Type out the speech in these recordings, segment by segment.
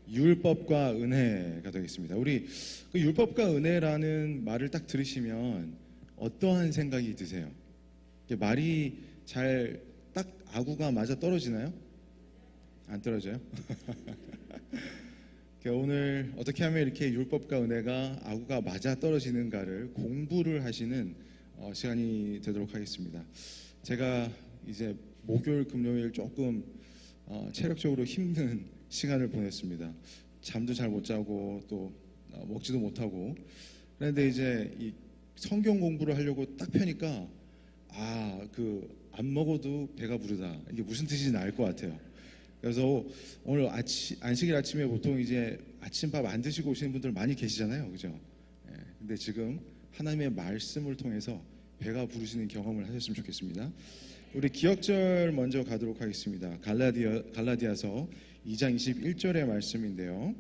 율법과 은혜가 되겠습니다. 우리 그 율법과 은혜라는 말을 딱 들으시면 어떠한 생각이 드세요? 이게 말이 잘 딱 아구가 맞아 떨어지나요? 안 떨어져요? 오늘 어떻게 하면 이렇게 율법과 은혜가 아구가 맞아 떨어지는가를 공부를 하시는 시간이 되도록 하겠습니다. 제가 이제 목요일, 금요일 조금 체력적으로 힘든 시간을 보냈습니다. 잠도 잘 못 자고 또 먹지도 못하고. 그런데 이제 이 성경 공부를 하려고 딱 펴니까 안 먹어도 배가 부르다. 이게 무슨 뜻인지 알 것 같아요. 그래서 오늘 안식일 아침에 보통 이제 아침밥 안 드시고 오시는 분들 많이 계시잖아요, 그죠? 근데 지금 하나님의 말씀을 통해서 배가 부르시는 경험을 하셨으면 좋겠습니다. 우리 기억절 먼저 가도록 하겠습니다. 갈라디아서 2장 21절의 말씀인데요.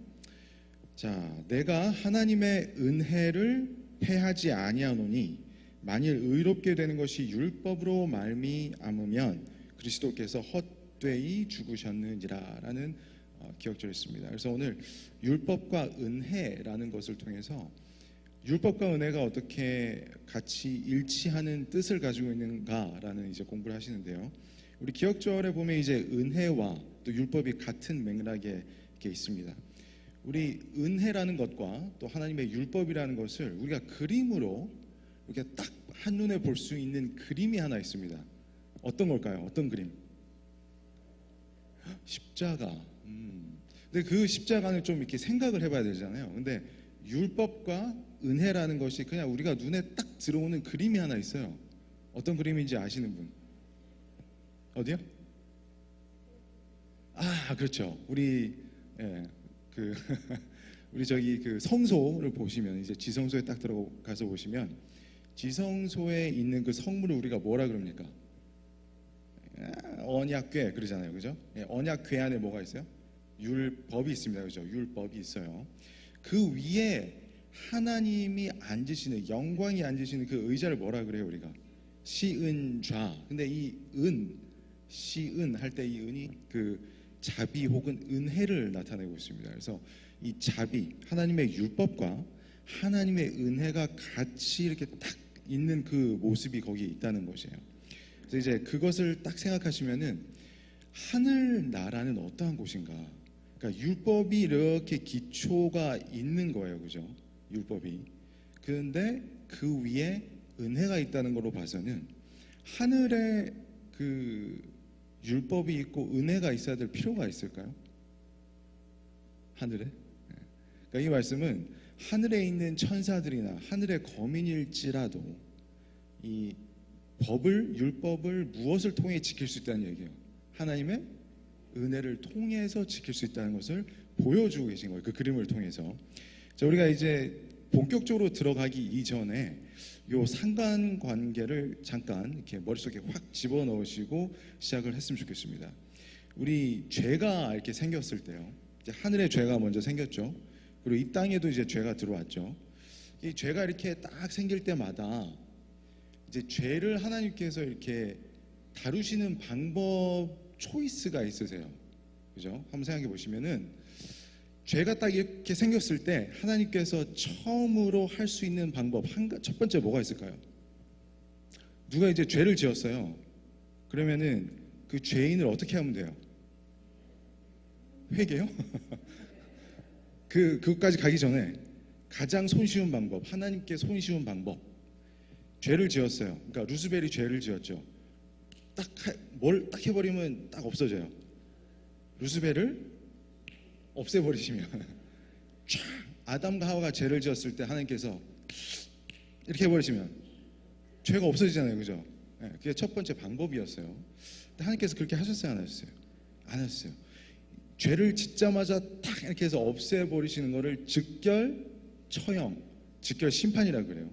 자, 내가 하나님의 은혜를 패하지 아니하노니 만일 의롭게 되는 것이 율법으로 말미암으면 그리스도께서 헛되이 죽으셨느니라 라는 기억절이었습니다. 그래서 오늘 율법과 은혜라는 것을 통해서 율법과 은혜가 어떻게 같이 일치하는 뜻을 가지고 있는가라는 이제 공부를 하시는데요. 우리 기억절에 보면 이제 은혜와 또 율법이 같은 맥락에 이렇게 있습니다. 우리 은혜라는 것과 또 하나님의 율법이라는 것을 우리가 그림으로 이렇게 딱 한눈에 볼 수 있는 그림이 하나 있습니다. 어떤 걸까요? 어떤 그림? 십자가. 근데 그 십자가는 좀 이렇게 생각을 해봐야 되잖아요. 근데 율법과 은혜라는 것이 그냥 우리가 눈에 딱 들어오는 그림이 하나 있어요. 어떤 그림인지 아시는 분? 어디요? 그렇죠. 우리 우리 저기 그 성소를 보시면 이제 지성소에 딱 들어가서 보시면 지성소에 있는 그 성물을 우리가 뭐라 그럽니까? 언약궤 그러잖아요, 그죠? 언약궤 안에 뭐가 있어요? 율법이 있습니다, 그죠? 율법이 있어요. 그 위에 하나님이 앉으시는, 영광이 앉으시는 그 의자를 뭐라 그래요, 우리가? 시은좌. 근데 이 시은 할 때 이 은이 그 자비 혹은 은혜를 나타내고 있습니다. 그래서 이 자비, 하나님의 율법과 하나님의 은혜가 같이 이렇게 딱 있는 그 모습이 거기에 있다는 것이에요. 그래서 이제 그것을 딱 생각하시면은 하늘나라는 어떠한 곳인가? 그러니까 율법이 이렇게 기초가 있는 거예요, 그죠? 율법이. 그런데 그 위에 은혜가 있다는 걸로 봐서는 하늘에 그 율법이 있고 은혜가 있어야 될 필요가 있을까요? 하늘에? 그러니까 이 말씀은 하늘에 있는 천사들이나 하늘의 거민일지라도 이 율법을 무엇을 통해 지킬 수 있다는 얘기예요? 하나님의 은혜를 통해서 지킬 수 있다는 것을 보여주고 계신 거예요. 그 그림을 통해서. 자, 우리가 이제 본격적으로 들어가기 이전에 요 상관관계를 잠깐 이렇게 머릿속에 확 집어넣으시고 시작을 했으면 좋겠습니다. 우리 죄가 이렇게 생겼을 때요. 이제 하늘에 죄가 먼저 생겼죠. 그리고 이 땅에도 이제 죄가 들어왔죠. 이 죄가 이렇게 딱 생길 때마다 이제 죄를 하나님께서 이렇게 다루시는 방법 초이스가 있으세요. 그죠? 한번 생각해 보시면은 죄가 딱 이렇게 생겼을 때 하나님께서 처음으로 할 수 있는 방법 첫 번째 뭐가 있을까요? 누가 이제 죄를 지었어요. 그러면은 그 죄인을 어떻게 하면 돼요? 회개요? 그것까지 가기 전에 가장 손쉬운 방법, 하나님께 손쉬운 방법. 죄를 지었어요. 그러니까 루스벨이 죄를 지었죠. 뭘 딱 해버리면 딱 없어져요. 루스벨을 없애버리시면 쫙 아담과 하와가 죄를 지었을 때 하나님께서 이렇게 해버리시면 죄가 없어지잖아요, 그죠? 그게 첫 번째 방법이었어요. 근데 하나님께서 그렇게 하셨어요, 안 하셨어요? 안 하셨어요. 죄를 짓자마자 딱 이렇게 해서 없애버리시는 거를 즉결 처형, 즉결 심판이라 그래요.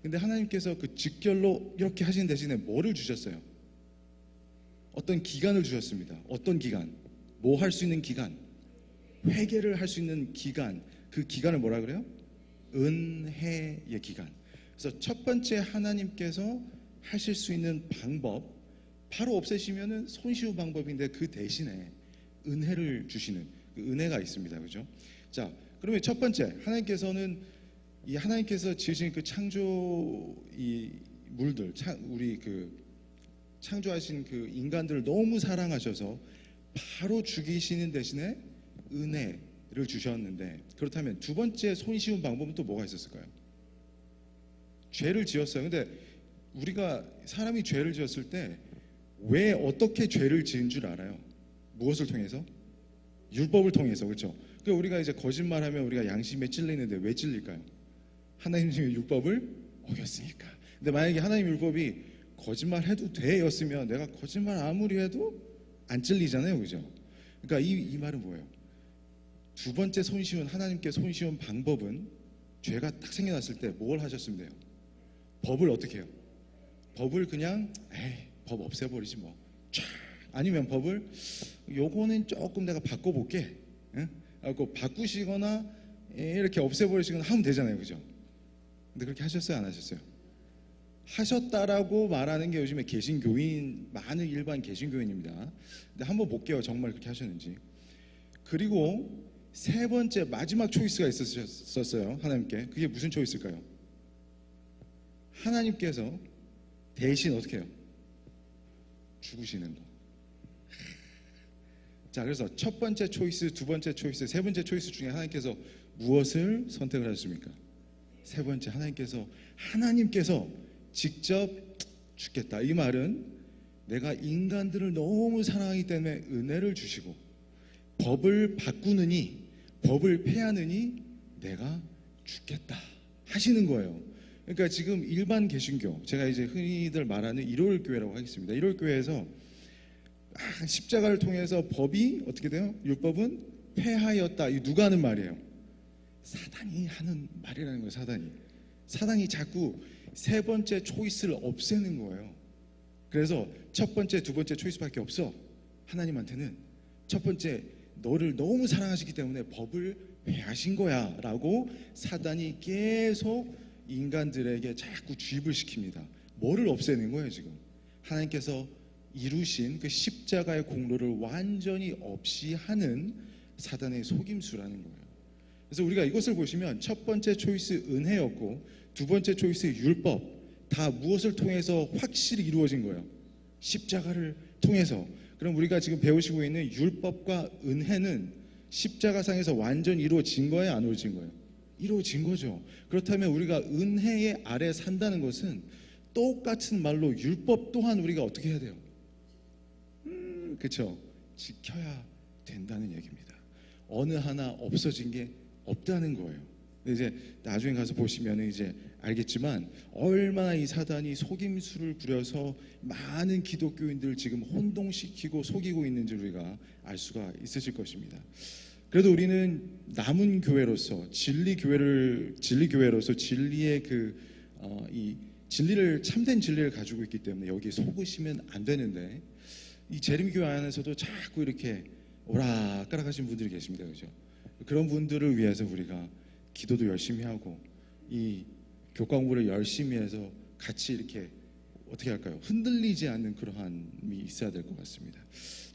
근데 하나님께서 그 즉결로 이렇게 하시는 대신에 뭐를 주셨어요? 어떤 기간을 주셨습니다. 어떤 기간? 뭐 할 수 있는 기간? 회개를 할 수 있는 기간. 그 기간을 뭐라 그래요? 은혜의 기간. 그래서 첫 번째 하나님께서 하실 수 있는 방법, 바로 없애시면은 손쉬운 방법인데 그 대신에 은혜를 주시는, 그 은혜가 있습니다. 그죠? 자, 그러면 첫 번째, 하나님께서 지으신 그 창조 이 물들, 우리 그 창조하신 그 인간들을 너무 사랑하셔서 바로 죽이시는 대신에 은혜를 주셨는데, 그렇다면 두 번째 손쉬운 방법은 또 뭐가 있었을까요? 죄를 지었어요. 근데 우리가 사람이 죄를 지었을 때 왜 어떻게 죄를 지은 줄 알아요? 무엇을 통해서? 율법을 통해서. 그렇죠? 그러니까 우리가 이제 거짓말하면 우리가 양심에 찔리는데 왜 찔릴까요? 하나님의 율법을 어겼으니까. 근데 만약에 하나님 율법이 거짓말해도 돼였으면 내가 거짓말 아무리 해도 안 찔리잖아요. 그죠? 그러니까 이 말은 뭐예요? 두 번째 하나님께 손쉬운 방법은 죄가 딱 생겨났을 때 뭘 하셨으면 돼요? 법을 어떻게 해요? 법을 그냥 법 없애버리지 뭐. 아니면 법을 요거는 조금 내가 바꿔볼게. 그 바꾸시거나 이렇게 없애버리시거나 하면 되잖아요. 그죠? 근데 그렇게 하셨어요? 안 하셨어요? 하셨다라고 말하는 게 요즘에 많은 일반 개신교인입니다. 근데 한번 볼게요. 정말 그렇게 하셨는지. 그리고 세 번째 마지막 초이스가 있었어요. 하나님께. 그게 무슨 초이스일까요? 하나님께서 대신 어떻게 해요? 죽으시는 거. 자, 그래서 첫 번째 초이스, 두 번째 초이스, 세 번째 초이스 중에 하나님께서 무엇을 선택을 하셨습니까? 세 번째, 하나님께서 직접 죽겠다. 이 말은 내가 인간들을 너무 사랑하기 때문에 은혜를 주시고 법을 바꾸느니, 법을 폐하느니 내가 죽겠다 하시는 거예요. 그러니까 지금 일반 개신교, 제가 이제 흔히들 말하는 일요일교회라고 하겠습니다. 일요일교회에서 십자가를 통해서 법이 어떻게 돼요? 율법은 폐하였다. 이 누가 하는 말이에요? 사단이 하는 말이라는 거예요. 사단이 자꾸 세 번째 초이스를 없애는 거예요. 그래서 첫 번째, 두 번째 초이스밖에 없어. 하나님한테는 첫 번째, 너를 너무 사랑하시기 때문에 법을 폐하신 거야 라고 사단이 계속 인간들에게 자꾸 주입을 시킵니다. 뭐를 없애는 거예요? 지금 하나님께서 이루신 그 십자가의 공로를 완전히 없이 하는 사단의 속임수라는 거예요. 그래서 우리가 이것을 보시면 첫 번째 초이스 은혜였고 두 번째 초이스 율법, 다 무엇을 통해서 확실히 이루어진 거예요? 십자가를 통해서. 그럼 우리가 지금 배우시고 있는 율법과 은혜는 십자가상에서 완전히 이루어진 거예요? 안 이루어진 거예요? 이루어진 거죠. 그렇다면 우리가 은혜의 아래 산다는 것은 똑같은 말로 율법 또한 우리가 어떻게 해야 돼요? 그렇죠? 지켜야 된다는 얘기입니다. 어느 하나 없어진 게 없다는 거예요. 이제 나중에 가서 보시면 이제 알겠지만 얼마나 이 사단이 속임수를 부려서 많은 기독교인들 지금 혼동시키고 속이고 있는지 우리가 알 수가 있으실 것입니다. 그래도 우리는 남은 교회로서 진리 교회로서 진리의 이 참된 진리를 가지고 있기 때문에 여기에 속으시면 안 되는데 이 재림교회 안에서도 자꾸 이렇게 오락가락하신 분들이 계십니다. 그죠? 그런 분들을 위해서 우리가 기도도 열심히 하고 이 교과 공부를 열심히 해서 같이 이렇게 어떻게 할까요? 흔들리지 않는 그러함이 있어야 될 것 같습니다.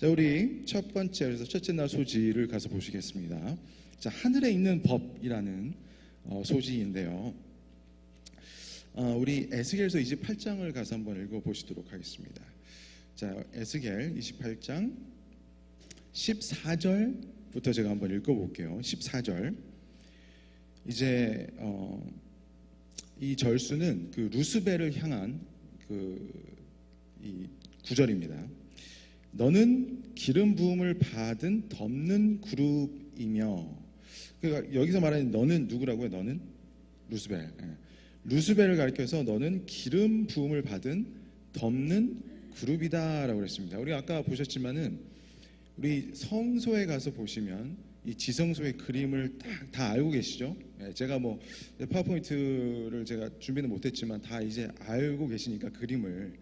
자, 우리 첫 번째, 그래서 첫째 날 소지를 가서 보시겠습니다. 자, 하늘에 있는 법이라는 소지인데요. 우리 에스겔서 28장을 가서 한번 읽어보시도록 하겠습니다. 자, 에스겔 28장 14절부터 제가 한번 읽어볼게요. 14절. 이제 이 절수는 그 루스벨을 향한 이 구절입니다. 너는 기름 부음을 받은 덮는 그룹이며, 그러니까 여기서 말하는 너는 누구라고요? 너는 루스벨. 루스벨을 가리켜서 너는 기름 부음을 받은 덮는 그룹이다라고 그랬습니다. 우리 아까 보셨지만은 우리 성소에 가서 보시면 이 지성소의 그림을 다 알고 계시죠? 제가 뭐 파워포인트를 제가 준비는 못했지만 다 이제 알고 계시니까 그림을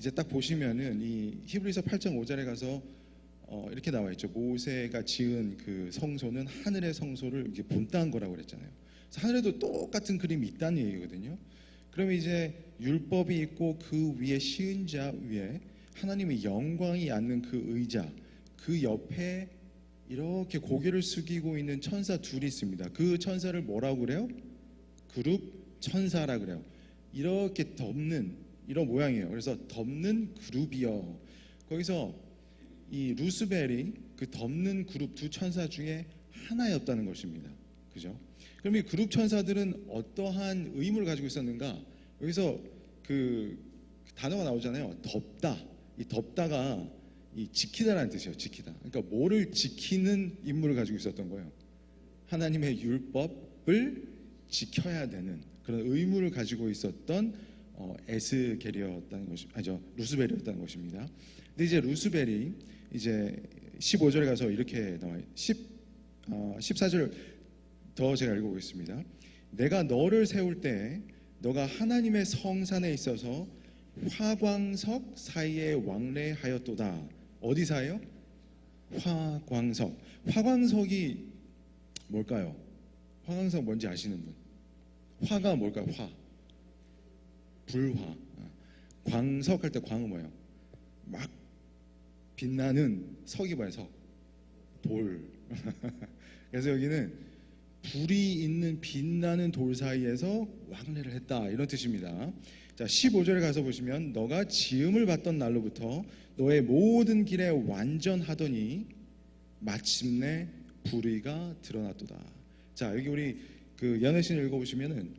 이제 딱 보시면은 이 히브리서 8장 5절에 가서 이렇게 나와 있죠. 모세가 지은 그 성소는 하늘의 성소를 이렇게 본따한 거라고 그랬잖아요. 그래서 하늘에도 똑같은 그림이 있다는 얘기거든요. 그러면 이제 율법이 있고 그 위에 시은자 위에 하나님의 영광이 앉는 그 의자, 그 옆에 이렇게 고개를 숙이고 있는 천사 둘이 있습니다. 그 천사를 뭐라고 그래요? 그룹 천사라 그래요. 이렇게 덮는 이런 모양이에요. 그래서 덮는 그룹이요. 거기서 이 루스벨이 그 덮는 그룹 두 천사 중에 하나였다는 것입니다. 그죠? 그럼 이 그룹 천사들은 어떠한 의무를 가지고 있었는가? 여기서 그 단어가 나오잖아요. 덮다. 이 덮다가 이 지키다라는 뜻이에요. 지키다. 그러니까 뭐를 지키는 임무를 가지고 있었던 거예요. 하나님의 율법을 지켜야 되는 그런 의무를 가지고 있었던 에스겔이었다는 것이 아니죠. 루스벨이었다는 것입니다. 근데 이제 루스벨이 이제 15절에 가서 이렇게 나와요. 14절 더 제가 읽어보겠습니다. 내가 너를 세울 때 너가 하나님의 성산에 있어서 화광석 사이에 왕래하였도다. 어디 사이요? 화광석. 화광석이 뭘까요? 화광석 뭔지 아시는 분? 화가 뭘까요? 화. 불화. 광석 할 때 광은 뭐예요? 막 빛나는 석이 뭐예요? 석. 돌. 그래서 여기는 불이 있는 빛나는 돌 사이에서 왕래를 했다 이런 뜻입니다. 자, 15절에 가서 보시면 너가 지음을 받던 날로부터 너의 모든 길에 완전하더니 마침내 불의가 드러났도다. 자, 여기 우리 그 연애신 읽어보시면은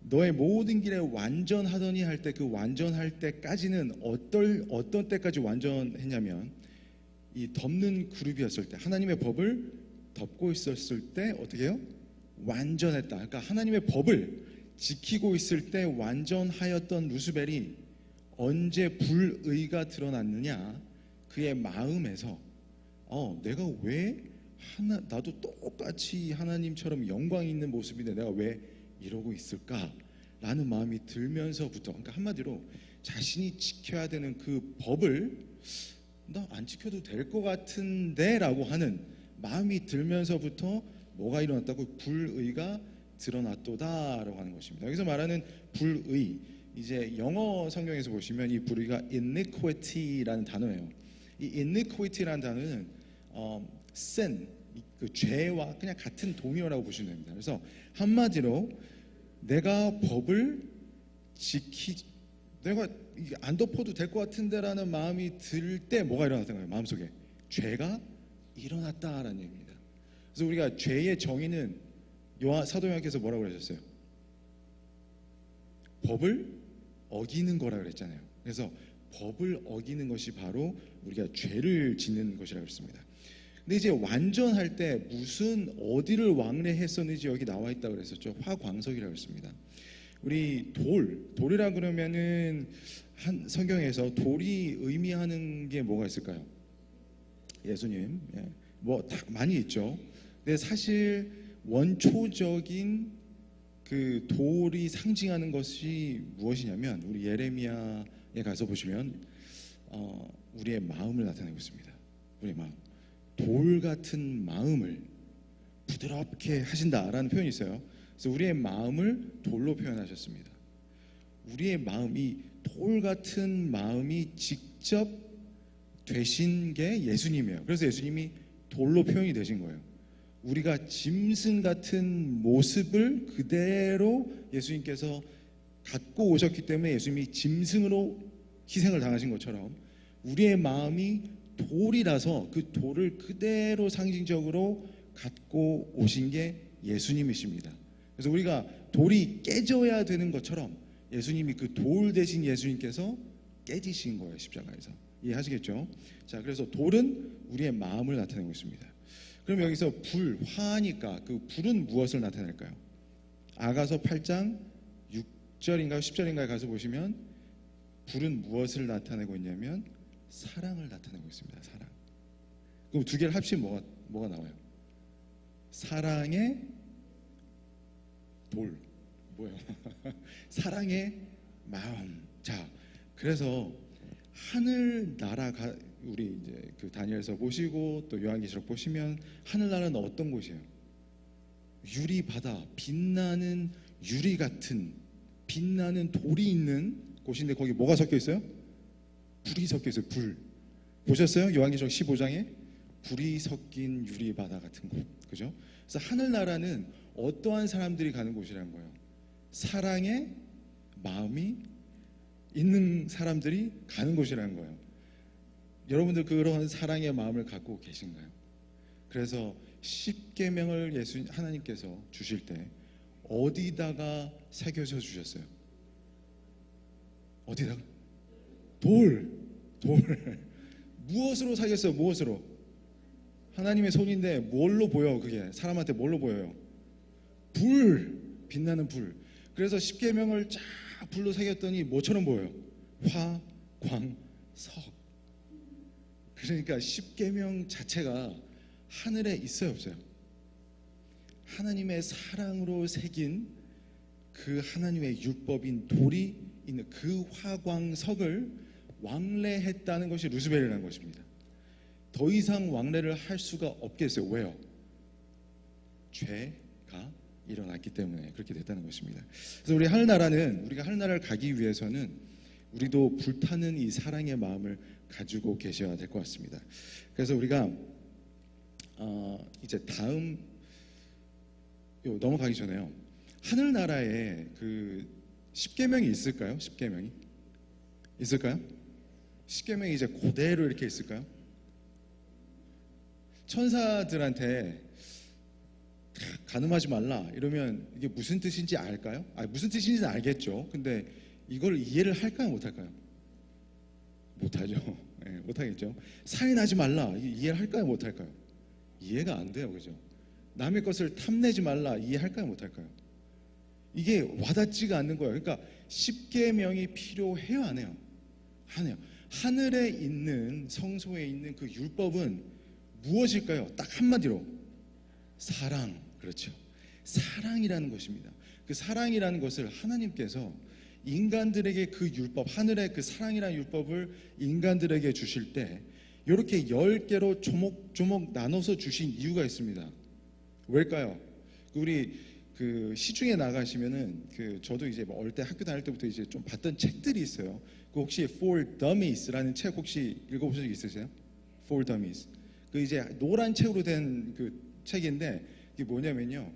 너의 모든 길에 완전하더니 할 때 그 완전할 때까지는 어떤 때까지 완전했냐면 이 덮는 그룹이었을 때 하나님의 법을 덮고 있었을 때 어떻게 해요? 완전했다. 그러니까 하나님의 법을 지키고 있을 때 완전하였던 루스벨이 언제 불의가 드러났느냐? 그의 마음에서 내가 왜 나도 똑같이 하나님처럼 영광 있는 모습인데 내가 왜 이러고 있을까라는 마음이 들면서부터, 그러니까 한마디로 자신이 지켜야 되는 그 법을 나 안 지켜도 될 것 같은데라고 하는 마음이 들면서부터 뭐가 일어났다고? 불의가 드러났도다라고 하는 것입니다. 여기서 말하는 불의, 이제 영어 성경에서 보시면 이 불의가 iniquity라는 단어예요. 이 iniquity라는 단어는 sin, 그 죄와 그냥 같은 동의어라고 보시면 됩니다. 그래서 한마디로 내가 법을 내가 안 덮어도 될 것 같은데라는 마음이 들 때 뭐가 일어났던 거예요? 마음속에 죄가 일어났다라는 얘기입니다. 그래서 우리가 죄의 정의는 사도 요한께서 뭐라고 그러셨어요? 법을 어기는 거라고 그랬잖아요. 그래서 법을 어기는 것이 바로 우리가 죄를 짓는 것이라고 했습니다. 근데 이제 완전할 때 무슨 어디를 왕래했었는지 여기 나와 있다고 그랬었죠. 화광석이라고 했습니다. 우리 돌이라 그러면은 한 성경에서 돌이 의미하는 게 뭐가 있을까요? 예수님, 뭐 다 많이 있죠. 근데 사실 원초적인 그 돌이 상징하는 것이 무엇이냐면 우리 예레미야에 가서 보시면 우리의 마음을 나타내고 있습니다. 우리의 마음, 돌 같은 마음을 부드럽게 하신다라는 표현이 있어요. 그래서 우리의 마음을 돌로 표현하셨습니다. 우리의 마음이 돌 같은 마음이 직접 되신 게 예수님이에요. 그래서 예수님이 돌로 표현이 되신 거예요. 우리가 짐승 같은 모습을 그대로 예수님께서 갖고 오셨기 때문에 예수님이 짐승으로 희생을 당하신 것처럼 우리의 마음이 돌이라서 그 돌을 그대로 상징적으로 갖고 오신 게 예수님이십니다. 그래서 우리가 돌이 깨져야 되는 것처럼 예수님이 그 돌 대신 예수님께서 깨지신 거예요. 십자가에서. 이해하시겠죠? 자, 그래서 돌은 우리의 마음을 나타내고 있습니다. 그럼 여기서 화니까 그 불은 무엇을 나타낼까요? 아가서 8장 6절인가 10절인가에 가서 보시면 불은 무엇을 나타내고 있냐면 사랑을 나타내고 있습니다. 사랑. 그럼 두 개를 합치면 뭐가 나와요? 사랑의 돌. 뭐예요? 사랑의 마음. 자, 그래서 하늘나라가 우리 이제 그 다니엘서 보시고 또 요한계시록 보시면 하늘나라는 어떤 곳이에요? 유리 바다, 빛나는 유리 같은 빛나는 돌이 있는 곳인데 거기 뭐가 섞여 있어요? 불이 섞여 있어요. 불. 보셨어요? 요한계시록 15장에 불이 섞인 유리바다 같은 곳, 그죠? 그래서 하늘나라는 어떠한 사람들이 가는 곳이라는 거예요. 사랑의 마음이 있는 사람들이 가는 곳이라는 거예요. 여러분들 그런 사랑의 마음을 갖고 계신가요? 그래서 십계명을 하나님께서 주실 때 어디다가 새겨서 주셨어요? 어디다가? 돌. 무엇으로 새겼어요? 무엇으로? 하나님의 손인데 뭘로 보여? 그게 사람한테 뭘로 보여요? 불, 빛나는 불. 그래서 십계명을 쫙 불로 새겼더니 뭐처럼 보여요? 화, 광, 석. 그러니까 십계명 자체가 하늘에 있어요, 없어요? 하나님의 사랑으로 새긴 그 하나님의 율법인 돌이 있는 그 화광석을 왕래했다는 것이 루스벨이라는 것입니다. 더 이상 왕래를 할 수가 없겠어요. 왜요? 죄가 일어났기 때문에 그렇게 됐다는 것입니다. 그래서 우리 하늘나라는, 우리가 하늘나라를 가기 위해서는 우리도 불타는 이 사랑의 마음을 가지고 계셔야 될 것 같습니다. 그래서 우리가 이제 다음 넘어가기 전에요. 하늘나라에 그 십계명이 있을까요? 십계명이 있을까요? 십계명이 이제 그대로 이렇게 있을까요? 천사들한테 간음하지 말라 이러면 이게 무슨 뜻인지 알까요? 무슨 뜻인지는 알겠죠. 근데 이걸 이해를 할까요? 못할까요? 못하죠. 네, 못하겠죠. 살인하지 말라 이해를 할까요? 못할까요? 이해가 안 돼요. 그죠? 남의 것을 탐내지 말라 이해할까요? 못할까요? 이게 와닿지가 않는 거예요. 그러니까 십계명이 필요해요? 안 해요? 안 해요. 하늘에 있는 성소에 있는 그 율법은 무엇일까요? 딱 한마디로 사랑. 그렇죠. 사랑이라는 것입니다. 그 사랑이라는 것을 하나님께서 인간들에게 그 율법, 하늘의 그 사랑이라는 율법을 인간들에게 주실 때 이렇게 10개로 조목조목 나눠서 주신 이유가 있습니다. 왜일까요? 우리 그 시중에 나가시면은 저도 이제 어릴 때 학교 다닐 때부터 이제 좀 봤던 책들이 있어요. 그 혹시 For Dummies라는 책 혹시 읽어보신 적 있으세요? For Dummies. 그 이제 노란 책으로 된 그 책인데 이게 뭐냐면요.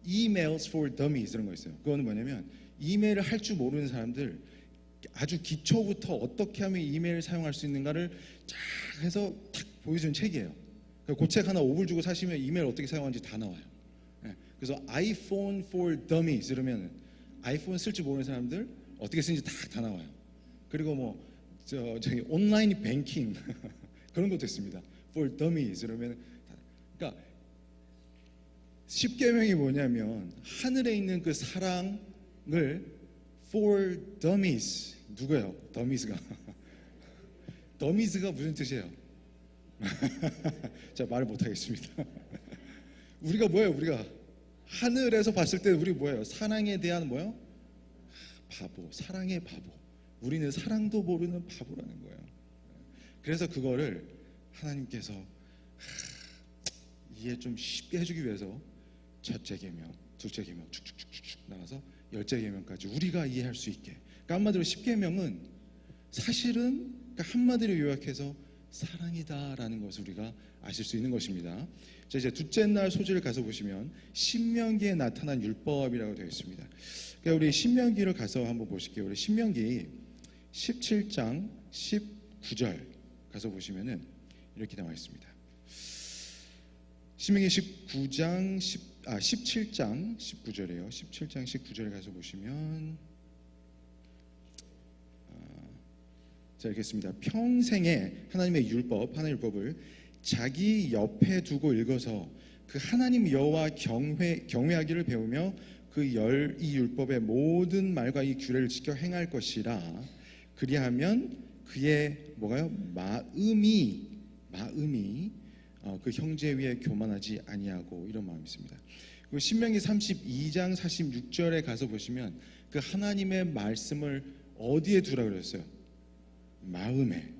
Emails for Dummies 이런 거 있어요. 그거는 뭐냐면 이메일을 할 줄 모르는 사람들 아주 기초부터 어떻게 하면 이메일을 사용할 수 있는가를 쫙 해서 탁 보여주는 책이에요. 그 책 하나 5불 주고 사시면 이메일 어떻게 사용하는지 다 나와요. 그래서 iPhone for Dummies 이러면 아이폰 쓸 줄 모르는 사람들 어떻게 쓰는지 다 나와요. 그리고 뭐 저기 온라인 뱅킹 그런 것도 있습니다. For Dummies 이러면 그러니까 십계명이 뭐냐면 하늘에 있는 그 사랑을 for dummies 누구예요? dummies가 dummies가 무슨 뜻이에요? 자 말을 못하겠습니다. 우리가 뭐예요? 우리가 하늘에서 봤을 때 우리 뭐예요? 사랑에 대한 뭐예요? 바보, 사랑의 바보. 우리는 사랑도 모르는 바보라는 거예요. 그래서 그거를 하나님께서 이해 좀 쉽게 해주기 위해서 첫째 계명, 둘째 계명 쭉쭉쭉쭉 나가서 열째 계명까지 우리가 이해할 수 있게. 그러니까 한마디로 십계명은 사실은 그러니까 한마디로 요약해서 사랑이다라는 것을 우리가 아실 수 있는 것입니다. 자, 이제 둘째 날 소절을 가서 보시면 신명기에 나타난 율법이라고 되어 있습니다. 그러니까 우리 신명기를 가서 한번 보실게요. 우리 신명기 17장 19절 가서 보시면은 이렇게 나와 있습니다. 신명기 17장 19절이에요. 17장 19절에 가서 보시면 자, 읽겠습니다. 평생에 하나님의 율법, 하나님의 율법을 자기 옆에 두고 읽어서 그 하나님 여호와 경외하기를 배우며 이 율법의 모든 말과 이 규례를 지켜 행할 것이라. 그리하면 그의 뭐가요? 마음이 그 형제 위에 교만하지 아니하고 이런 마음이 있습니다. 그리고 신명기 32장 46절에 가서 보시면 그 하나님의 말씀을 어디에 두라 그랬어요? 마음에.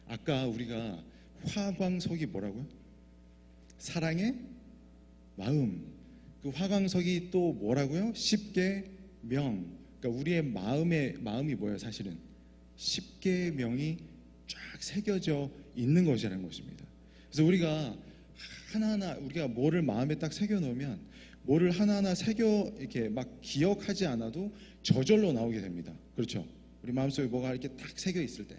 아까 우리가 화광석이 뭐라고요? 사랑의 마음. 그 화광석이 또 뭐라고요? 십계명. 그러니까 우리의 마음이 뭐예요? 사실은 십계명이 쫙 새겨져 있는 것이라는 것입니다. 그래서 우리가 하나하나 우리가 뭐를 마음에 딱 새겨 놓으면 뭐를 하나하나 새겨 이렇게 막 기억하지 않아도 저절로 나오게 됩니다. 그렇죠? 우리 마음속에 뭐가 이렇게 딱 새겨 있을 때.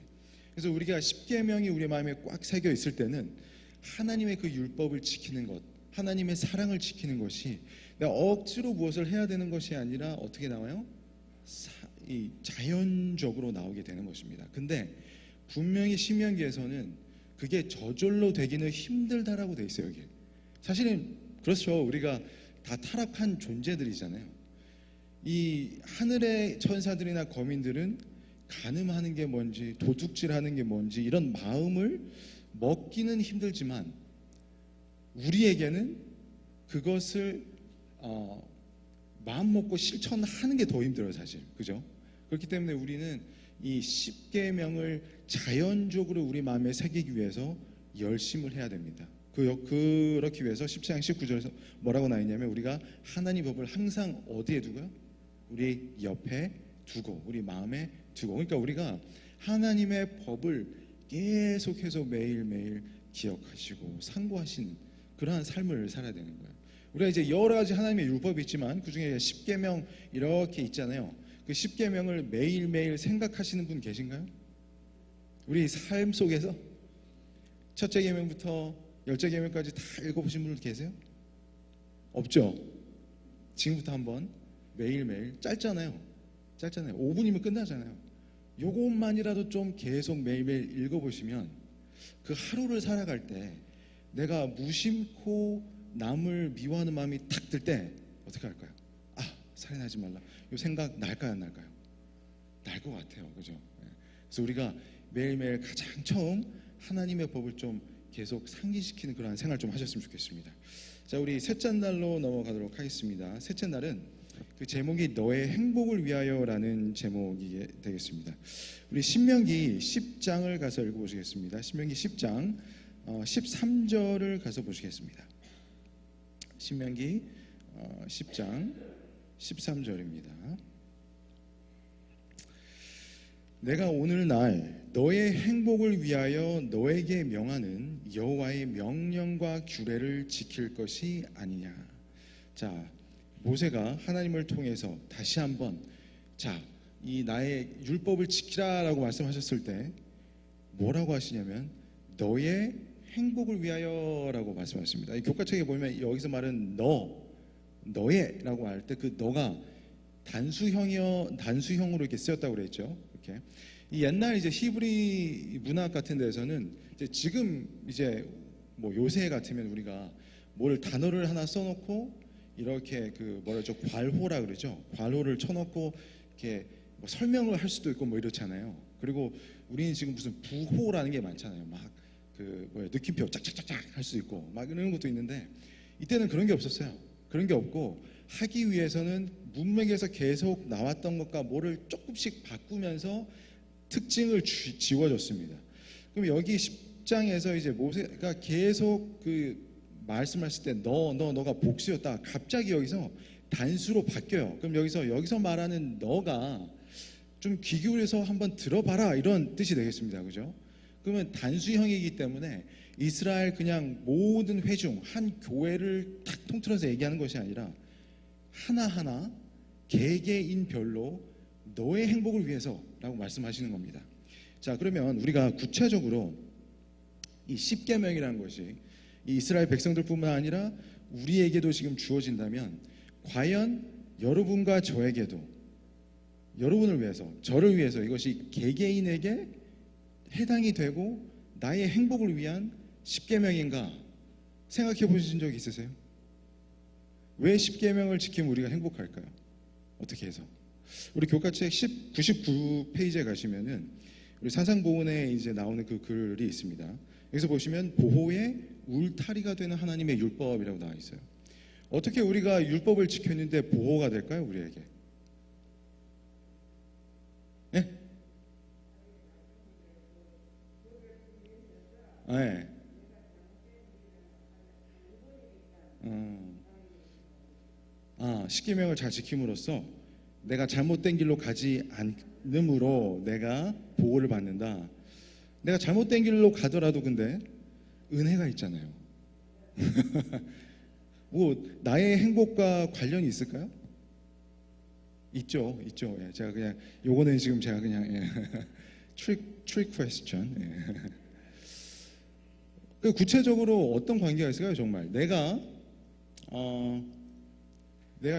그래서 우리가 십계명이 우리 마음에 꽉 새겨 있을 때는 하나님의 그 율법을 지키는 것, 하나님의 사랑을 지키는 것이 내가 억지로 무엇을 해야 되는 것이 아니라 어떻게 나와요? 이 자연적으로 나오게 되는 것입니다. 근데 분명히 신명기에서는 그게 저절로 되기는 힘들다라고 돼 있어요. 여기 사실은 그렇죠. 우리가 다 타락한 존재들이잖아요. 이 하늘의 천사들이나 거민들은 간음하는 게 뭔지, 도둑질하는 게 뭔지 이런 마음을 먹기는 힘들지만 우리에게는 그것을 마음 먹고 실천하는 게 더 힘들어요, 사실. 그죠? 그렇기 때문에 우리는 이 십계명을 자연적으로 우리 마음에 새기기 위해서 열심을 해야 됩니다. 그렇기 위해서 10장 19절에서 뭐라고 나와 있냐면 우리가 하나님 법을 항상 어디에 두고요? 우리 옆에 두고 우리 마음에 두고. 그러니까 우리가 하나님의 법을 계속해서 매일매일 기억하시고 상고하시는 그러한 삶을 살아야 되는 거예요. 우리가 이제 여러 가지 하나님의 율법이 있지만 그중에 십계명 이렇게 있잖아요. 그 십계명을 매일매일 생각하시는 분 계신가요? 우리 삶 속에서 첫째 계명부터 열째 계명까지 다 읽어보신 분들 계세요? 없죠? 지금부터 한번 매일매일 짧잖아요. 5분이면 끝나잖아요. 요것만이라도 좀 계속 매일매일 읽어보시면 그 하루를 살아갈 때 내가 무심코 남을 미워하는 마음이 탁 들 때 어떻게 할까요? 살인하지 말라. 이 생각 날까요, 안 날까요? 날 것 같아요. 그죠? 그래서 우리가 매일매일 가장 처음 하나님의 법을 좀 계속 상기시키는 그런 생활 좀 하셨으면 좋겠습니다. 자, 우리 셋째 날로 넘어가도록 하겠습니다. 셋째 날은 그 제목이 너의 행복을 위하여라는 제목이 되겠습니다. 우리 신명기 10장을 가서 읽어보시겠습니다. 신명기 10장 13절을 가서 보시겠습니다. 신명기 10장 13절입니다. 내가 오늘날 너의 행복을 위하여 너에게 명하는 여호와의 명령과 규례를 지킬 것이 아니냐. 자, 모세가 하나님을 통해서 다시 한번 이 나의 율법을 지키라라고 말씀하셨을 때 뭐라고 하시냐면 너의 행복을 위하여라고 말씀하십니다. 이 교과책에 보면 여기서 말은 너의라고 할 때 그 너가 단수형으로 이렇게 쓰였다고 그랬죠. 이렇게 이 옛날 이제 히브리 문학 같은 데서는 이제 지금 이제 뭐 요새 같으면 우리가 뭘 단어를 하나 써놓고 이렇게 그 뭐라죠, 괄호라 그러죠. 괄호를 쳐놓고 이렇게 뭐 설명을 할 수도 있고 뭐 이렇잖아요. 그리고 우리는 지금 무슨 부호라는 게 많잖아요. 막 그 느낌표 짝짝짝짝 할 수 있고 막 이런 것도 있는데 이때는 그런 게 없었어요. 그런 게 없고 하기 위해서는 문맥에서 계속 나왔던 것과 뭐를 조금씩 바꾸면서 특징을 지워줬습니다. 그럼 여기 10장에서 이제 모세가 계속 그 말씀하실 때 너가 복수였다. 갑자기 여기서 단수로 바뀌어요. 그럼 여기서 말하는 너가 좀 귀 기울여서 한번 들어봐라 이런 뜻이 되겠습니다. 그죠? 그러면 단수형이기 때문에 이스라엘 그냥 모든 회중 한 교회를 탁 통틀어서 얘기하는 것이 아니라 하나하나 개개인별로 너의 행복을 위해서라고 말씀하시는 겁니다. 자, 그러면 우리가 구체적으로 이 십계명이라는 것이 이 이스라엘 백성들뿐만 아니라 우리에게도 지금 주어진다면 과연 여러분과 저에게도 여러분을 위해서 저를 위해서 이것이 개개인에게 해당이 되고 나의 행복을 위한 십계명인가 생각해 보신 적 있으세요? 왜 십계명을 지키면 우리가 행복할까요? 어떻게 해서? 우리 교과책 99페이지에 가시면은 우리 사상보훈에 이제 나오는 그 글이 있습니다. 여기서 보시면 보호의 울타리가 되는 하나님의 율법이라고 나와 있어요. 어떻게 우리가 율법을 지켰는데 보호가 될까요? 우리에게? 네? 네. 십계명을 잘 지킴으로써 내가 잘못된 길로 가지 않음으로 내가 보호를 받는다. 내가 잘못된 길로 가더라도 근데 은혜가 있잖아요. 뭐 나의 행복과 관련이 있을까요? 있죠, 있죠. 예, 제가 그냥 요거는 지금 제가 그냥 트릭 퀘스천. 그 구체적으로 어떤 관계가 있을까요? 정말 내가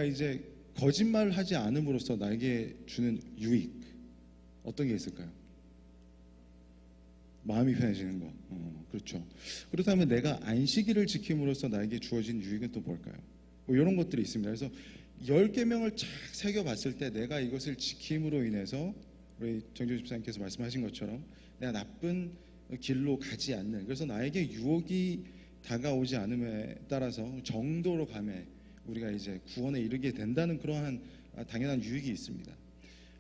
이제 거짓말을 하지 않음으로써 나에게 주는 유익 어떤 게 있을까요? 마음이 편해지는 거. 그렇죠. 그렇다면 내가 안식일을 지킴으로써 나에게 주어진 유익은 또 뭘까요? 뭐 이런 것들이 있습니다. 그래서 10계명을 쫙 새겨봤을 때 내가 이것을 지킴으로 인해서 우리 정조 집사님께서 말씀하신 것처럼 내가 나쁜 길로 가지 않는, 그래서 나에게 유혹이 다가오지 않음에 따라서 정도로 감에 우리가 이제 구원에 이르게 된다는 그러한 당연한 유익이 있습니다.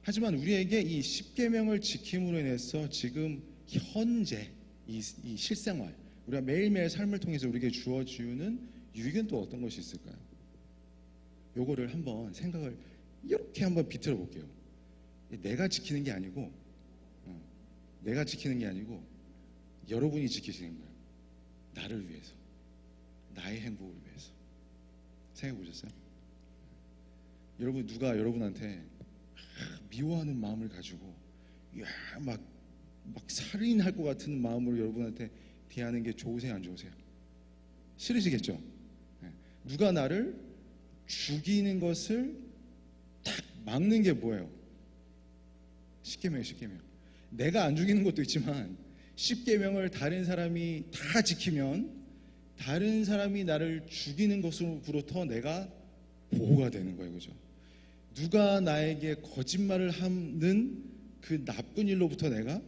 하지만 우리에게 이 10계명을 지킴으로 인해서 지금 현재 이 실생활, 우리가 매일매일 삶을 통해서 우리에게 주어지는 유익은 또 어떤 것이 있을까요? 요거를 한번 생각을 이렇게 한번 비틀어 볼게요. 내가 지키는 게 아니고 여러분이 지키시는 거예요. 나를 위해서, 나의 행복을 위해서. 생각해 보셨어요? 여러분, 누가 여러분한테 미워하는 마음을 가지고 막 살인할 것 같은 마음으로 여러분한테 대하는 게 좋으세요, 안 좋으세요? 싫으시겠죠? 누가 나를 죽이는 것을 딱 막는 게 뭐예요? 10계명이에요. 내가 안 죽이는 것도 있지만 10계명을 다른 사람이 다 지키면 다른 사람이 나를 죽이는 것으로부터 내가 보호가 되는 거예요. 그죠? 누가 나에게 거짓말을 하는 그 나쁜 일로부터 내가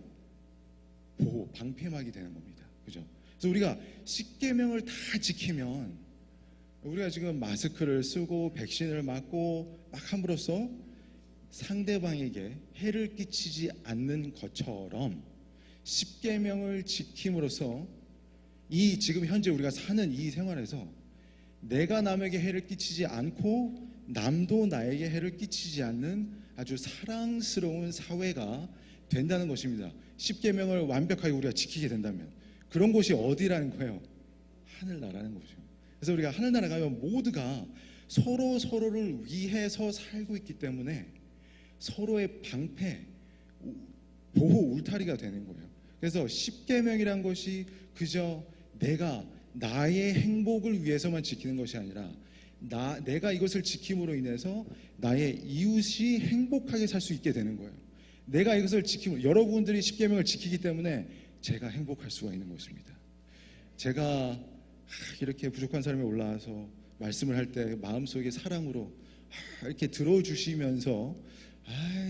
방패막이 되는 겁니다. 그죠? 그래서 우리가 10계명을 다 지키면 우리가 지금 마스크를 쓰고 백신을 맞고 막 함으로써 상대방에게 해를 끼치지 않는 것처럼 10계명을 지킴으로써 이 지금 현재 우리가 사는 이 생활에서 내가 남에게 해를 끼치지 않고 남도 나에게 해를 끼치지 않는 아주 사랑스러운 사회가 된다는 것입니다. 10계명을 완벽하게 우리가 지키게 된다면 그런 곳이 어디라는 거예요? 하늘나라는 거죠. 그래서 우리가 하늘나라 가면 모두가 서로를 위해서 살고 있기 때문에 서로의 방패, 보호 울타리가 되는 거예요. 그래서 10계명이란 것이 그저 내가 나의 행복을 위해서만 지키는 것이 아니라 내가 이것을 지킴으로 인해서 나의 이웃이 행복하게 살 수 있게 되는 거예요. 내가 이것을 지키면 여러분들이 10계명을 지키기 때문에 제가 행복할 수가 있는 것입니다. 제가 이렇게 부족한 사람이 올라와서 말씀을 할 때 마음속에 사랑으로 이렇게 들어주시면서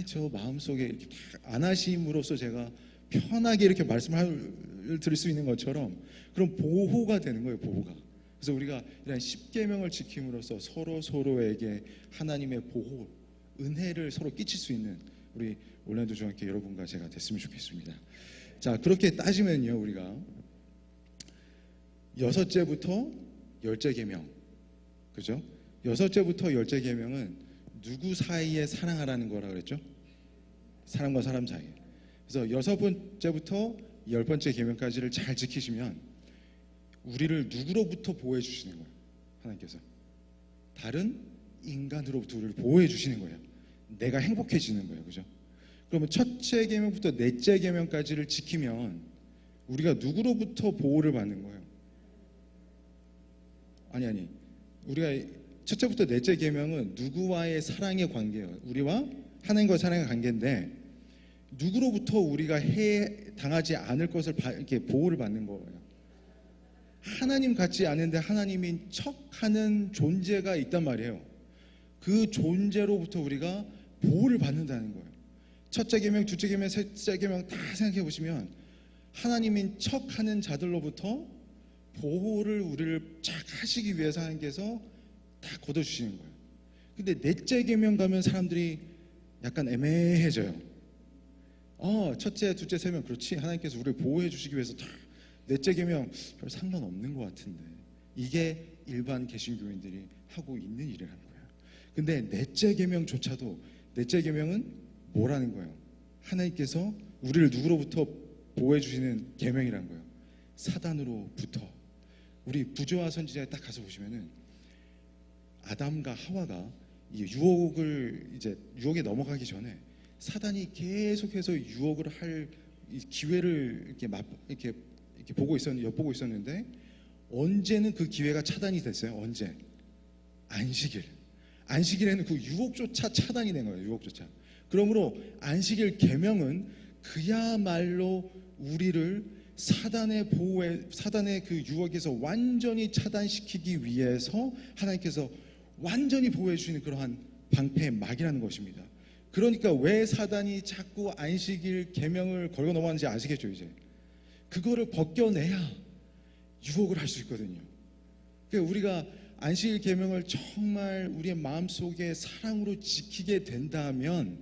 저 마음속에 이렇게 안 하심으로써 제가 편하게 이렇게 말씀을 드릴 수 있는 것처럼 그런 보호가 되는 거예요. 보호가. 그래서 우리가 이런 10계명을 지킴으로써 서로에게 하나님의 보호, 은혜를 서로 끼칠 수 있는 우리 올랜도 중학교 여러분과 제가 됐으면 좋겠습니다. 자, 그렇게 따지면요, 우리가 6제부터 10계명, 그죠? 6제부터 10계명은 누구 사이에 사랑하라는 거라 그랬죠? 사람과 사람 사이. 그래서 6번째부터 10번째 계명까지를 잘 지키시면 우리를 누구로부터 보호해 주시는 거예요? 하나님께서 다른 인간으로부터 우리를 보호해 주시는 거예요. 내가 행복해지는 거예요. 그죠? 그러면 첫째 계명부터 넷째 계명까지를 지키면 우리가 누구로부터 보호를 받는 거예요? 아니. 우리가 첫째부터 넷째 계명은 누구와의 사랑의 관계예요. 우리와 하나님과의 사랑의 관계인데 누구로부터 우리가 당하지 않을 것을 이렇게 보호를 받는 거예요. 하나님 같지 않은데 하나님인 척하는 존재가 있단 말이에요. 그 존재로부터 우리가 보호를 받는다는 거예요. 첫째 계명, 둘째 계명, 셋째 계명 다 생각해 보시면 하나님인 척하는 자들로부터 보호를 우리를 쫙 하시기 위해서 하나님께서 다 걷어주시는 거예요. 근데 넷째 계명 가면 사람들이 약간 애매해져요. 첫째, 둘째, 세명 그렇지. 하나님께서 우리를 보호해 주시기 위해서 다 넷째 계명 별 상관없는 것 같은데 이게 일반 개신교인들이 하고 있는 일이라는 거예요. 근데 넷째 계명조차도 넷째 계명은 뭐라는 거예요? 하나님께서 우리를 누구로부터 보호해 주시는 계명이란 거예요. 사단으로부터. 우리 부조와 선지자에 딱 가서 보시면은 아담과 하와가 이 유혹에 넘어가기 전에 사단이 계속해서 유혹을 할 이 기회를 이렇게 엿보고 있었는데 언제는 그 기회가 차단이 됐어요. 언제? 안식일에는 그 유혹조차 차단이 된 거예요. 유혹조차. 그러므로 안식일 계명은 그야말로 우리를 사단의 그 유혹에서 완전히 차단시키기 위해서 하나님께서 완전히 보호해 주시는 그러한 방패의 막이라는 것입니다. 그러니까 왜 사단이 자꾸 안식일 계명을 걸고 넘어가는지 아시겠죠? 이제 그거를 벗겨내야 유혹을 할 수 있거든요. 그러니까 우리가 안식일 계명을 정말 우리의 마음속에 사랑으로 지키게 된다면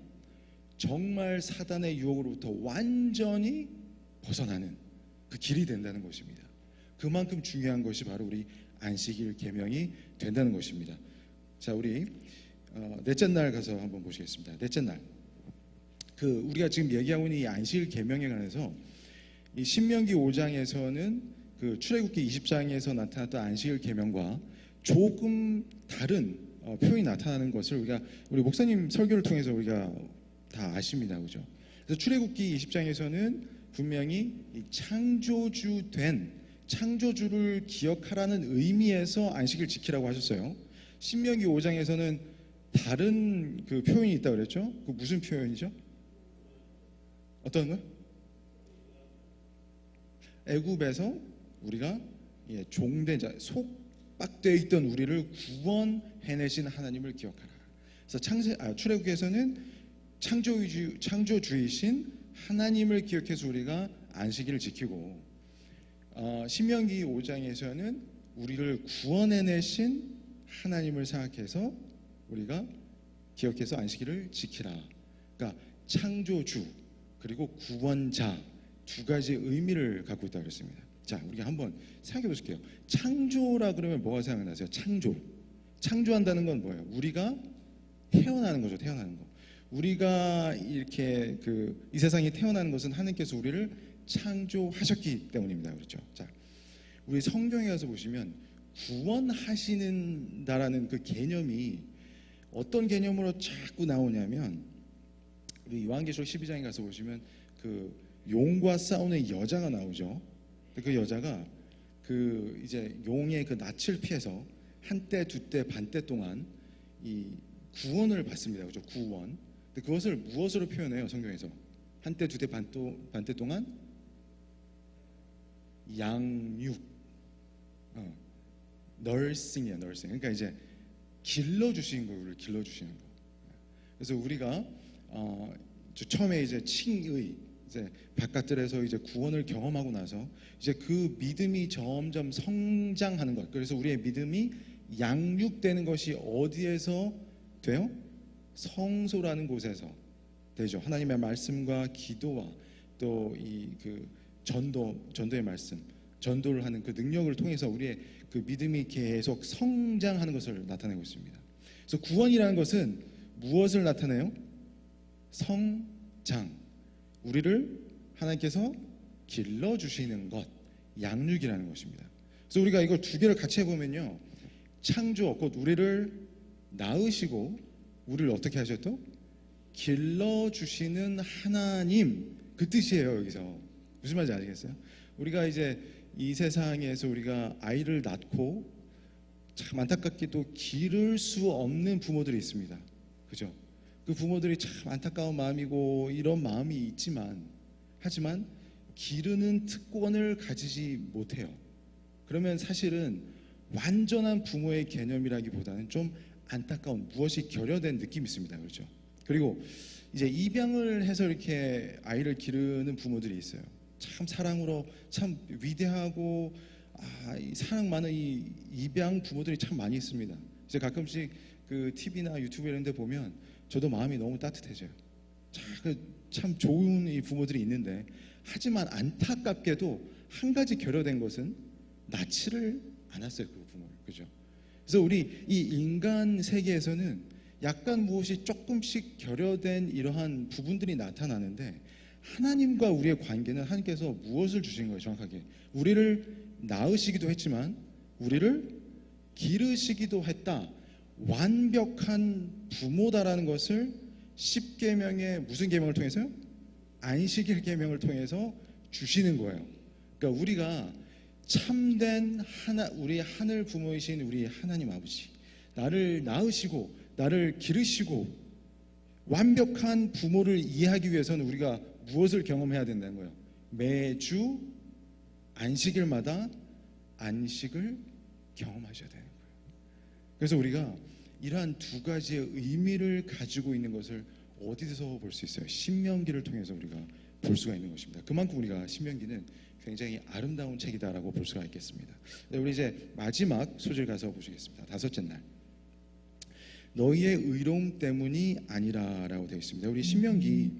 정말 사단의 유혹으로부터 완전히 벗어나는 그 길이 된다는 것입니다. 그만큼 중요한 것이 바로 우리 안식일 계명이 된다는 것입니다. 자, 우리 넷째 날 가서 한번 보시겠습니다. 넷째 날, 우리가 지금 얘기하고 있는 이 안식일 계명에 관해서 이 신명기 5장에서는 그 출애굽기 20장에서 나타났던 안식일 계명과 조금 다른 표현이 나타나는 것을 우리 목사님 설교를 통해서 우리가 다 아십니다, 그죠? 그래서 출애굽기 20장에서는 분명히 이 창조주를 기억하라는 의미에서 안식일 지키라고 하셨어요. 신명기 5장에서는 다른 그 표현이 있다고 그랬죠? 그 무슨 표현이죠? 어떤 거요? 애굽에서 우리가 종된 자, 속박되어 있던 우리를 구원해내신 하나님을 기억하라. 그래서 출애굽기에서는 창조주이신 하나님을 기억해서 우리가 안식일을 지키고, 신명기 5장에서는 우리를 구원해내신 하나님을 생각해서 우리가 기억해서 안식일을 지키라. 그러니까 창조주 그리고 구원자 두 가지 의미를 갖고 있다고 그랬습니다. 자, 우리가 한번 생각해 보실게요. 창조라 그러면 뭐가 생각나세요? 창조한다는 건 뭐예요? 우리가 태어나는 거죠. 태어나는 거. 우리가 이렇게 이 세상에 태어나는 것은 하나님께서 우리를 창조하셨기 때문입니다. 그렇죠? 자, 우리 성경에 가서 보시면 구원하시는다라는 그 개념이 어떤 개념으로 자꾸 나오냐면, 우리 요한계시록 12장에 가서 보시면 그 용과 싸우는 여자가 나오죠. 그 여자가 이제 용의 그 낯을 피해서 한때, 두때, 반때 동안 이 구원을 받습니다. 그죠? 구원. 근데 그것을 무엇으로 표현해요? 성경에서 한때, 두때, 반때 동안 양육, 널싱이에요. 널싱. 그러니까 이제 길러주신 거예요. 우리를 길러주시는 거. 그래서 우리가 처음에 이제 칭의, 이제 바깥들에서 이제 구원을 경험하고 나서 이제 그 믿음이 점점 성장하는 것. 그래서 우리의 믿음이 양육되는 것이 어디에서 돼요? 성소라는 곳에서 되죠. 하나님의 말씀과 기도와 또 전도의 말씀, 전도를 하는 그 능력을 통해서 우리의 그 믿음이 계속 성장하는 것을 나타내고 있습니다. 그래서 구원이라는 것은 무엇을 나타내요? 성장. 우리를 하나님께서 길러주시는 것, 양육이라는 것입니다. 그래서 우리가 이걸 두 개를 같이 해보면요, 창조, 곧 우리를 낳으시고 우리를 어떻게 하셨죠? 길러주시는 하나님, 그 뜻이에요. 여기서 무슨 말인지 아시겠어요? 우리가 이제 이 세상에서 우리가 아이를 낳고 참 안타깝게도 기를 수 없는 부모들이 있습니다. 그죠? 그 부모들이 참 안타까운 마음이고 이런 마음이 하지만 기르는 특권을 가지지 못해요. 그러면 사실은 완전한 부모의 개념이라기보다는 좀 안타까운, 무엇이 결여된 느낌이 있습니다. 그렇죠? 그리고 이제 입양을 해서 이렇게 아이를 기르는 부모들이 있어요. 참 사랑으로 참 위대하고 사랑 많은 이 입양 부모들이 참 많이 있습니다. 이제 가끔씩 그 TV나 유튜브 이런 데 보면 저도 마음이 너무 따뜻해져요. 참 좋은 이 부모들이 있는데, 하지만 안타깝게도 한 가지 결여된 것은 낳지를 않았어요. 그 부모를. 그죠? 그래서 우리 이 인간 세계에서는 약간 무엇이 조금씩 결여된 이러한 부분들이 나타나는데, 하나님과 우리의 관계는 하나님께서 무엇을 주신 거예요? 정확하게 우리를 낳으시기도 했지만 우리를 기르시기도 했다. 완벽한 부모다라는 것을 십계명의 무슨 계명을 통해서요? 안식일 계명을 통해서 주시는 거예요. 그러니까 우리가 참된 우리 하늘 부모이신 우리 하나님 아버지, 나를 낳으시고 나를 기르시고 완벽한 부모를 이해하기 위해서는 우리가 무엇을 경험해야 된다는 거예요? 매주 안식일마다 안식을 경험하셔야 되는 거예요. 그래서 우리가 이러한 두 가지의 의미를 가지고 있는 것을 어디서 볼 수 있어요? 신명기를 통해서 우리가 볼 수가 있는 것입니다. 그만큼 우리가 신명기는 굉장히 아름다운 책이다라고 볼 수가 있겠습니다. 우리 이제 마지막 소절 가서 보시겠습니다. 5째 날, 너희의 의로움 때문이 아니라라고 되어 있습니다. 우리 신명기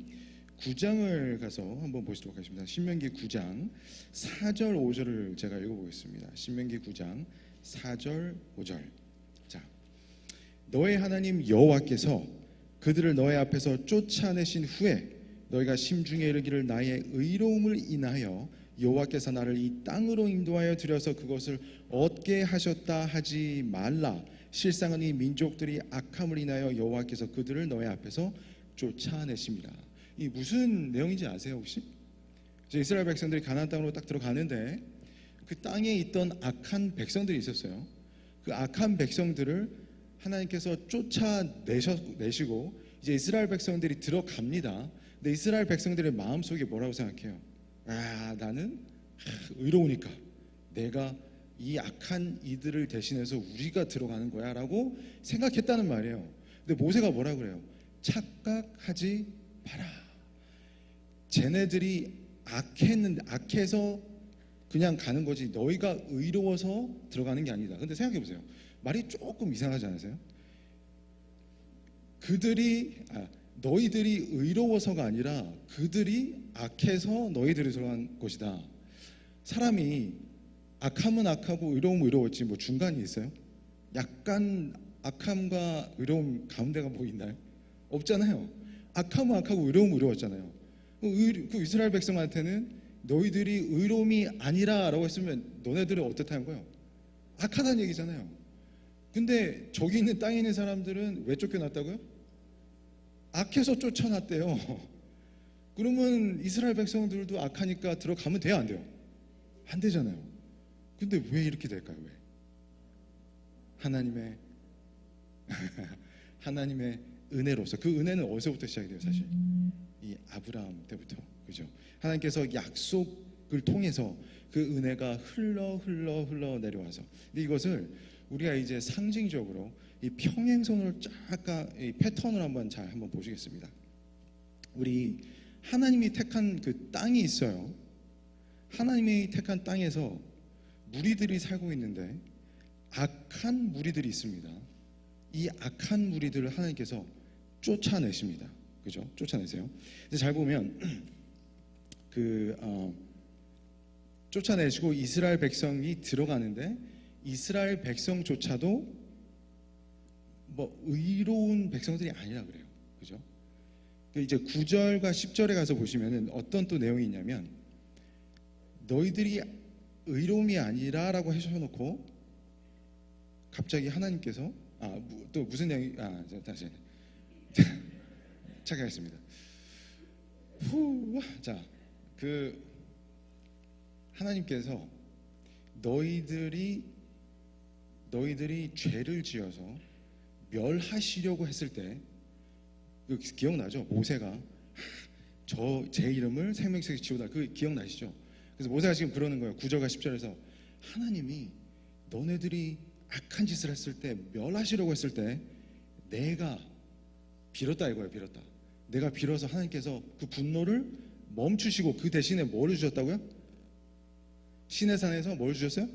9장을 가서 한번 보시도록 하겠습니다. 신명기 9장 4절 5절을 제가 읽어보겠습니다. 신명기 9장 4절 5절. 자, 너의 하나님 여호와께서 그들을 너의 앞에서 쫓아내신 후에 너희가 심중에 이르기를 나의 의로움을 인하여 여호와께서 나를 이 땅으로 인도하여 들여서 그것을 얻게 하셨다 하지 말라. 실상은 이 민족들이 악함을 인하여 여호와께서 그들을 너의 앞에서 쫓아내십니다. 이 무슨 내용인지 아세요 혹시? 이스라엘 백성들이 가나안 땅으로 딱 들어가는데 그 땅에 있던 악한 백성들이 있었어요. 그 악한 백성들을 하나님께서 쫓아내시고 이제 이스라엘 백성들이 들어갑니다. 근데 이스라엘 백성들의 마음속에 뭐라고 생각해요? 나는 의로우니까 내가 이 악한 이들을 대신해서 우리가 들어가는 거야 라고 생각했다는 말이에요. 근데 모세가 뭐라고 그래요? 착각하지 마라. 쟤네들이 악해서 그냥 가는 거지 너희가 의로워서 들어가는 게 아니다. 근데 생각해 보세요. 말이 조금 이상하지 않으세요? 너희들이 의로워서가 아니라 그들이 악해서 너희들이 들어간 것이다. 사람이 악함은 악하고 의로움은 의로웠지 뭐 중간이 있어요? 약간 악함과 의로움 가운데가 뭐 있나요? 없잖아요. 악함은 악하고 의로움은 의로웠잖아요. 그 이스라엘 백성한테는 너희들이 의로움이 아니라 라고 했으면 너네들은 어떻다는 거예요? 악하다는 얘기잖아요. 근데 저기 있는 땅에 있는 사람들은 왜 쫓겨났다고요? 악해서 쫓아났대요. 그러면 이스라엘 백성들도 악하니까 들어가면 돼요, 안 돼요? 안 되잖아요. 근데 왜 이렇게 될까요? 왜? 하나님의 은혜로서. 그 은혜는 어디서부터 시작이 돼요, 사실? 이 아브라함 때부터, 그죠? 하나님께서 약속을 통해서 그 은혜가 흘러 내려와서. 근데 이것을 우리가 이제 상징적으로 이 평행선으로 쫙 이 패턴을 한번 보시겠습니다. 우리 하나님이 택한 그 땅이 있어요. 하나님이 택한 땅에서 무리들이 살고 있는데 악한 무리들이 있습니다. 이 악한 무리들을 하나님께서 쫓아내십니다. 그죠? 쫓아내세요. 근데 잘 보면 쫓아내시고 이스라엘 백성이 들어가는데 이스라엘 백성조차도 뭐 의로운 백성들이 아니라 그래요. 그죠? 이제 9절과 10절에 가서 보시면은 어떤 또 내용이 있냐면 너희들이 의로움이 아니라라고 해주셔놓고 갑자기 하나님께서 또 무슨 내용이 다시 착각했습니다. 자, 하나님께서 너희들이 죄를 지어서 멸하시려고 했을 때 기억나죠? 모세가 제 이름을 생명책에 지우다. 그 기억나시죠? 그래서 모세가 지금 그러는 거예요. 9절과 10절에서 하나님이 너네들이 악한 짓을 했을 때 멸하시려고 했을 때 내가 빌었다 이거예요. 빌었다. 내가 빌어서 하나님께서 그 분노를 멈추시고 그 대신에 뭐를 주셨다고요? 시내산에서 뭘 주셨어요?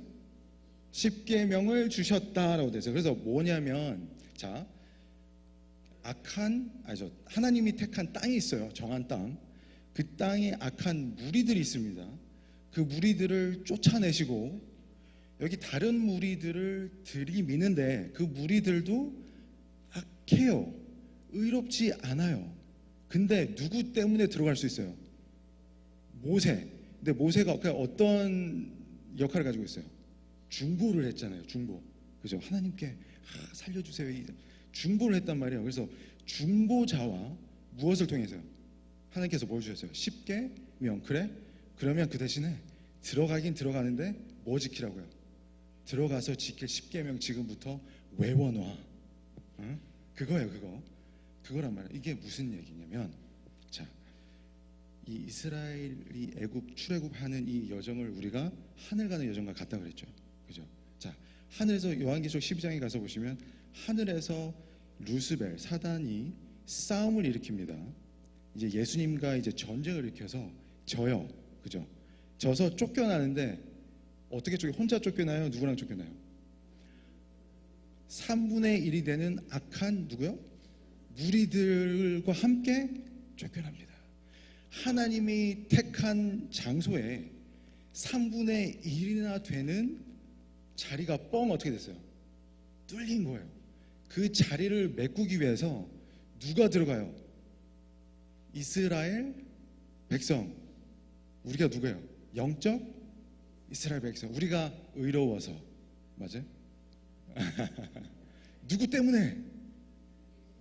십계명을 주셨다라고 되죠. 그래서 뭐냐면 자, 하나님이 택한 땅이 있어요. 정한 땅. 그 땅에 악한 무리들이 있습니다. 그 무리들을 쫓아내시고 여기 다른 무리들을 들이미는데 그 무리들도 악해요. 의롭지 않아요. 근데 누구 때문에 들어갈 수 있어요? 모세. 근데 모세가 어떤 역할을 가지고 있어요? 중보를 했잖아요. 중보. 그죠? 하나님께 살려주세요. 중보를 했단 말이에요. 그래서 중보자와 무엇을 통해서요? 하나님께서 뭘 주셨어요? 십계명. 그래? 그러면 그 대신에 들어가긴 들어가는데 뭐 지키라고요? 들어가서 지킬 십계명 지금부터 외워놔. 응? 그거예요. 그거란 말이에요. 이게 무슨 얘기냐면, 자, 이 이스라엘이 애굽 출애굽하는 이 여정을 우리가 하늘 가는 여정과 같다 그랬죠. 그죠? 자, 하늘에서 요한계시록 12장에 가서 보시면 하늘에서 루스벨 사단이 싸움을 일으킵니다. 이제 예수님과 이제 전쟁을 일으켜서 져요. 그죠? 져서 쫓겨나는데 어떻게 혼자 쫓겨나요? 누구랑 쫓겨나요? 3분의 1이 되는 악한 누구요? 무리들과 함께 쫓겨납니다. 하나님이 택한 장소에 3분의 1이나 되는 자리가 어떻게 됐어요? 뚫린 거예요. 그 자리를 메꾸기 위해서 누가 들어가요? 이스라엘 백성. 우리가 누구예요? 영적 이스라엘 백성. 우리가 의로워서. 맞아요? 누구 때문에?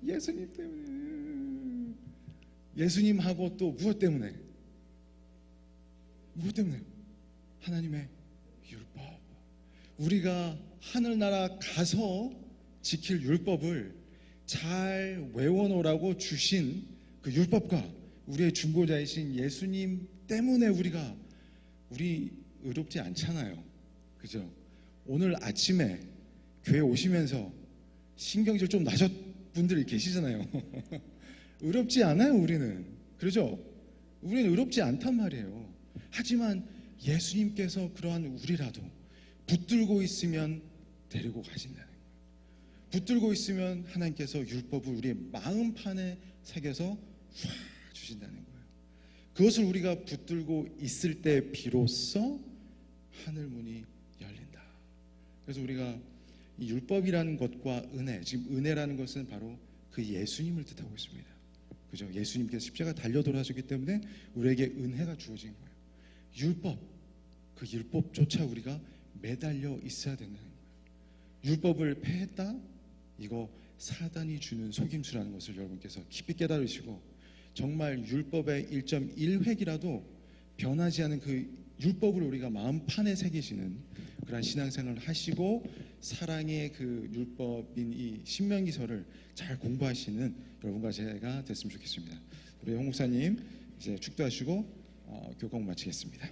예수님 때문에. 예수님하고 또 무엇 때문에? 무엇 때문에? 하나님의 율법. 우리가 하늘나라 가서 지킬 율법을 잘 외워놓으라고 주신 그 율법과 우리의 중보자이신 예수님 때문에 우리 의롭지 않잖아요. 그죠? 오늘 아침에 교회 오시면서 신경질 좀 나셨 분들이 계시잖아요. 의롭지 않아요, 우리는. 그렇죠? 우리는 의롭지 않단 말이에요. 하지만 예수님께서 그러한 우리라도 붙들고 있으면 데리고 가신다는 거예요. 붙들고 있으면 하나님께서 율법을 우리의 마음판에 새겨서 주신다는 거예요. 그것을 우리가 붙들고 있을 때 비로소 하늘문이 열린다. 그래서 우리가 이 율법이라는 것과 은혜, 지금 은혜라는 것은 바로 그 예수님을 뜻하고 있습니다. 그죠? 예수님께서 십자가 달려 돌아가셨기 때문에 우리에게 은혜가 주어진 거예요. 율법, 그 율법조차 우리가 매달려 있어야 된다는 거예요. 율법을 폐했다? 이거 사단이 주는 속임수라는 것을 여러분께서 깊이 깨달으시고, 정말 율법의 1.1획이라도 변하지 않은 그 율법을 우리가 마음판에 새기시는 그런 신앙생활을 하시고, 사랑의 그 율법인 이 신명기서를 잘 공부하시는 여러분과 제가 됐으면 좋겠습니다. 우리 홍 목사님 이제 축도하시고 교통 마치겠습니다.